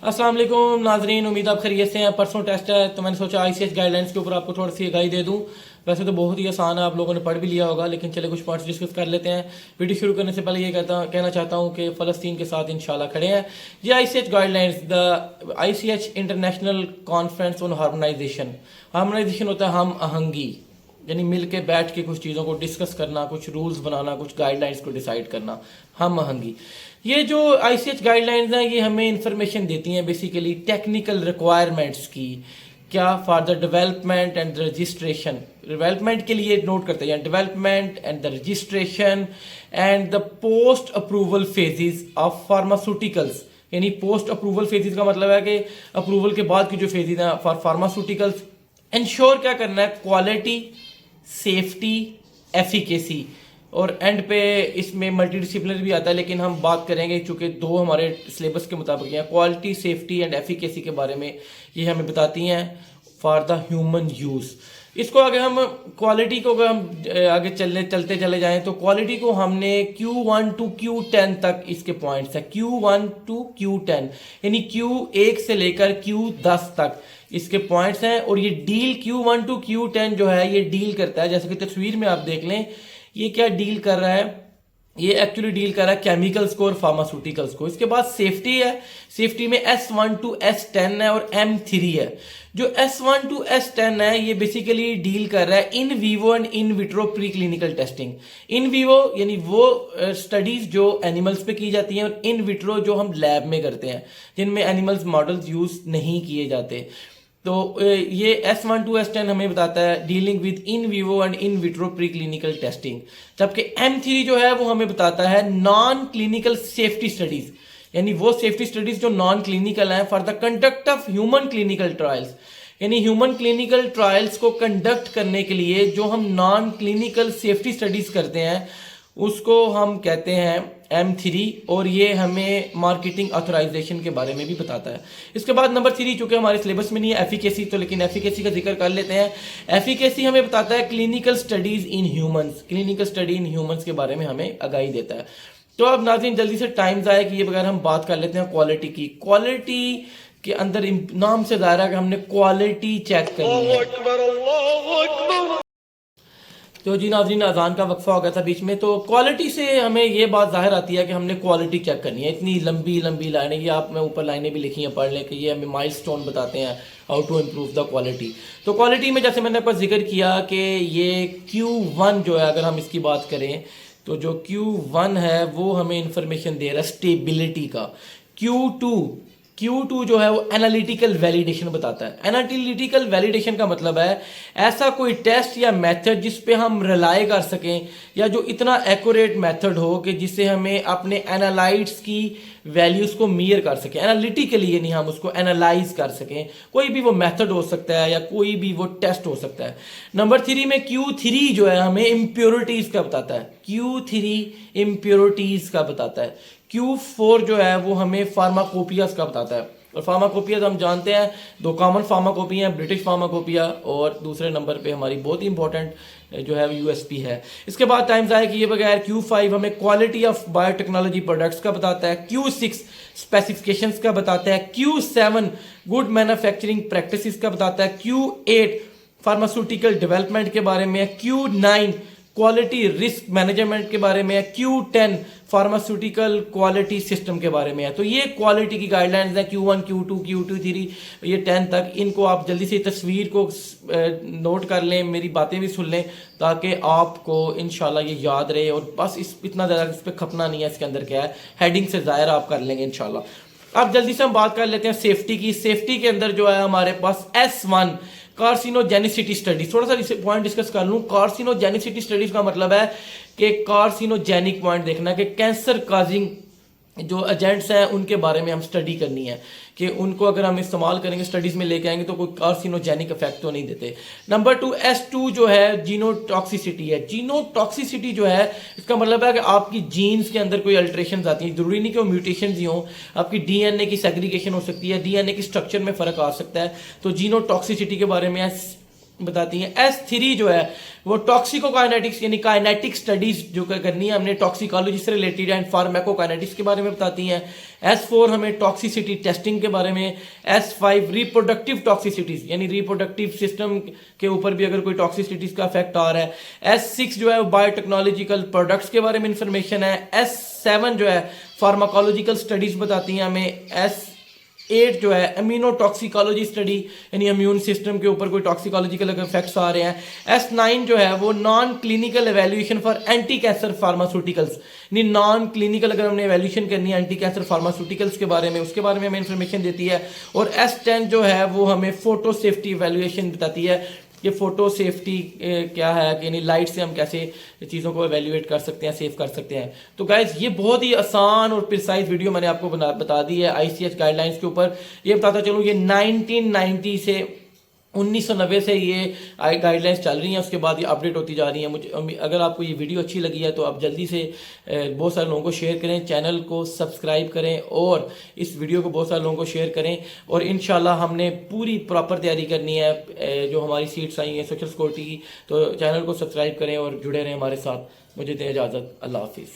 अस्सलाम वालेकुम नाजरीन, उम्मीद आप खैरियत से हैं। परसों टेस्ट है तो मैंने सोचा आईसीएच गाइडलाइंस के ऊपर आपको थोड़ी सी आगाही दे दूं। वैसे तो बहुत ही आसान है, आप लोगों ने पढ़ भी लिया होगा, लेकिन चले कुछ पॉइंट्स डिस्कस कर लेते हैं। वीडियो शुरू करने से पहले ये कहना चाहता हूँ कि फ़लस्तीन के साथ इंशाल्लाह खड़े हैं। ये ICH guidelines, the ICH international conference on harmonisation. Harmonisation होता है हम आहंगी, यानी मिल के बैठ के कुछ चीज़ों को डिस्कस करना, कुछ रूल्स बनाना, कुछ गाइडलाइंस को डिसाइड करना, हम आहंगी। ये जो आईसीएच गाइडलाइंस हैं ये हमें इंफॉर्मेशन देती हैं बेसिकली टेक्निकल रिक्वायरमेंट्स की, क्या for the development and the registration. Development के लिए नोट करते हैं development and the registration and the post approval phases of pharmaceuticals. यानी पोस्ट अप्रूवल फेजेस का मतलब है कि अप्रूवल के बाद की जो फेजेस हैं फॉर फार्मास्यूटिकल्स। इंश्योर क्या करना है, क्वालिटी, सेफ्टी, एफिकेसी, और एंड पे इसमें मल्टी डिसिप्लिनरी भी आता है, लेकिन हम बात करेंगे चूंकि दो हमारे सिलेबस के मुताबिक हैं। क्वालिटी, सेफ्टी एंड एफिकेसी के बारे में ये हमें बताती हैं फॉर द ह्यूमन यूज़। इसको आगे हम क्वालिटी को अगर हम आगे चलते चले जाएं तो क्वालिटी को हमने Q1 to Q10 तक इसके पॉइंट्स है, Q1 to Q10 यानी Q1 से लेकर Q10 तक इसके पॉइंट्स हैं। और ये डील Q1 to Q10 जो है ये डील करता है, जैसे कि तस्वीर में आप देख लें, ये क्या डील कर रहा है, ये एक्चुअली डील कर रहा है केमिकल्स को और फार्मास्यूटिकल्स को। इसके बाद सेफ्टी है, सेफ्टी में S1 to S10 है और M3 है। जो S1 to S10 है ये बेसिकली डील कर रहा है in vivo and in vitro pre clinical testing. In vivo यानी वो स्टडीज जो एनिमल्स पे की जाती हैं, और इन विट्रो जो हम लैब में करते हैं जिनमें एनिमल्स मॉडल्स यूज नहीं किए जाते। तो ये S1 to S10 हमें बताता है dealing with in vivo and in vitro pre clinical testing. जबकि M3 जो है वो हमें बताता है नॉन क्लिनिकल सेफ्टी स्टडीज, यानी वो सेफ्टी स्टडीज जो नॉन क्लिनिकल हैं for the conduct of human clinical trials. यानी ह्यूमन क्लिनिकल ट्रायल्स को कंडक्ट करने के लिए जो हम नॉन क्लिनिकल सेफ्टी स्टडीज करते हैं उसको हम कहते हैं M3, और ये हमें मार्केटिंग ऑथराइजेशन के बारे में भी बताता है। इसके बाद नंबर 3, चूंकि हमारे सिलेबस में नहीं है एफिकेसी, तो लेकिन एफिकेसी का जिक्र कर लेते हैं। एफिकेसी हमें बताता है clinical studies in humans, clinical study in humans के बारे में हमें आगाही देता है। तो अब नाज़रीन जल्दी से टाइम ज़ाया किए बगैर हम बात कर लेते हैं क्वालिटी की। क्वालिटी के अंदर नाम से ज़ाहिर है कि हमने क्वालिटी चेक करनी है। तो जी नाज़रीन, अजान का वक्फा हो गया था बीच में, तो क्वालिटी से हमें ये बात जाहिर आती है कि हमने क्वालिटी चेक करनी है। इतनी लंबी लंबी लाइनें, ये आप में ऊपर लाइनें भी लिखी हैं, पढ़ लें कि ये हमें माइलस्टोन बताते हैं how to improve the quality. तो क्वालिटी में जैसे मैंने आपको जिक्र किया कि ये Q1 जो है, अगर हम इसकी बात करें तो जो Q1 है वो हमें इंफॉर्मेशन दे रहा है स्टेबिलिटी का। Q2 जो है वो एनालिटिकल वैलिडेशन बताता है। एनालिटिकल वैलिडेशन का मतलब है ऐसा कोई टेस्ट या मेथड जिस पे हम रिलाई कर सकें, या जो इतना एक्यूरेट मेथड हो कि जिससे हमें अपने एनालाइट्स की वैल्यूज को मीयर कर सकें। एनालिटिकली यानी हम उसको एनालाइज कर सकें, कोई भी वो मेथड हो सकता है या कोई भी वो टेस्ट हो सकता है। नंबर 3 में Q3 जो है हमें इम्प्योरिटीज का बताता है, Q3 इम्प्योरिटीज का बताता है। Q4 जो है वो हमें फार्माकोपियाज का बताता है, और फार्माकोपियाज हम जानते हैं दो कॉमन फार्माकोपिया हैं, ब्रिटिश फार्माकोपिया और दूसरे नंबर पे हमारी बहुत ही इंपॉर्टेंट जो है यूएसपी है। इसके बाद टाइम ज़ाया किए बगैर Q5 हमें क्वालिटी ऑफ बायोटेक्नोलॉजी प्रोडक्ट्स का बताता है, Q6 स्पेसिफिकेशंस का बताता है, Q7 गुड मैन्युफैक्चरिंग प्रैक्टिसेस का बताता है, Q8 फार्मास्यूटिकल डेवलपमेंट के बारे में है, Q9 क्वालिटी रिस्क मैनेजमेंट के बारे में है, Q10 फार्मास्यूटिकल क्वालिटी सिस्टम के बारे में है। तो ये क्वालिटी की गाइडलाइंस है Q1, Q2, Q2, 3 ये 10 तक। इनको आप जल्दी से तस्वीर को नोट कर लें, मेरी बातें भी सुन लें, ताकि आपको इंशाल्लाह ये याद रहे। और बस इतना ज़्यादा इस पर खपना नहीं है, इसके अंदर क्या है, हेडिंग से ज़ाहिर आप कर लेंगे इंशाल्लाह। अब जल्दी से हम बात कर लेते हैं सेफ्टी की। सेफ्टी के अंदर जो है हमारे पास S1 कार्सिनोजेनिसिटी स्टडीज, थोड़ा सा पॉइंट डिस्कस कर लूँ। कार्सिनोजेनिसिटी स्टडीज का मतलब है कि कार्सिनोजेनिक पॉइंट देखना है कि कैंसर काजिंग जो एजेंट्स हैं उनके बारे में हम स्टडी करनी है कि उनको अगर हम इस्तेमाल करेंगे, स्टडीज में लेके आएंगे तो कोई कार्सिनोजेनिक इफेक्ट तो नहीं देते। नंबर 2 S2 जो है जीनोटॉक्सिसिटी है। जीनोटॉक्सिसिटी जो है इसका मतलब है कि आपकी जीन्स के अंदर कोई अल्ट्रेशन आती है, जरूरी नहीं कि वो म्यूटेशन ही हो, आपकी DNA की सेग्रीगेशन हो सकती है, DNA की स्ट्रक्चर में फर्क आ सकता है। तो जीनोटॉक्सिसिटी के बारे में बताती हैं। S3 जो है वो टॉक्सिकोकाइनेटिक्स यानी काइनेटिक स्टडीज जो करनी है हमने, टॉक्सिकोलॉजी से रिलेटेड एंड फार्माकोकाइनेटिक्स के बारे में बताती हैं। S4 हमें टॉक्सिसिटी टेस्टिंग के बारे में। S5 रिप्रोडक्टिव टॉक्सिसिटीज यानी रिप्रोडक्टिव सिस्टम के ऊपर भी अगर कोई टॉक्सिसिटीज का इफेक्ट आ रहा है। S6 जो है वो बायोटेक्नोलॉजिकल प्रोडक्ट्स के बारे में इंफॉर्मेशन है। S7 जो है फार्माकोलॉजिकल स्टडीज बताती हैं हमें। S8 जो है इम्यूनोटॉक्सिकोलॉजी स्टडी यानी इम्यून सिस्टम के ऊपर कोई टॉक्सिकोलॉजिकल इफेक्ट्स आ रहे हैं। S9 जो है वो non clinical evaluation for anti cancer pharmaceuticals यानी नॉन क्लिनिकल अगर हमने एवेल्यूएशन करनी है एंटी कैंसर फार्मास्यूटिकल्स के बारे में, उसके बारे में हमें इंफॉर्मेशन देती है। और S10 जो है वो हमें फोटो सेफ्टी एवेल्यूएशन बताती है कि फोटो सेफ्टी क्या है, कि यानी लाइट से हम कैसे चीज़ों को एवेल्यूएट कर सकते हैं, सेव कर सकते हैं। तो गाइज ये बहुत ही आसान और प्रिसाइज वीडियो मैंने आपको बता दी है ICH गाइडलाइंस के ऊपर। ये बताता चलूँ ये 1990 से 1990 से ये गाइडलाइंस चल रही हैं, उसके बाद ये अपडेट होती जा रही हैं। मुझे अगर आपको ये वीडियो अच्छी लगी है तो आप जल्दी से बहुत सारे लोगों को शेयर करें, चैनल को सब्सक्राइब करें और इस वीडियो को बहुत सारे लोगों को शेयर करें। और इंशाल्लाह हमने पूरी प्रॉपर तैयारी करनी है जो हमारी सीट्स आई हैं सोशल सिक्योरिटी की। तो चैनल को सब्सक्राइब करें और जुड़े रहें हमारे साथ। मुझे दें इजाज़त। अल्लाह हाफिज़।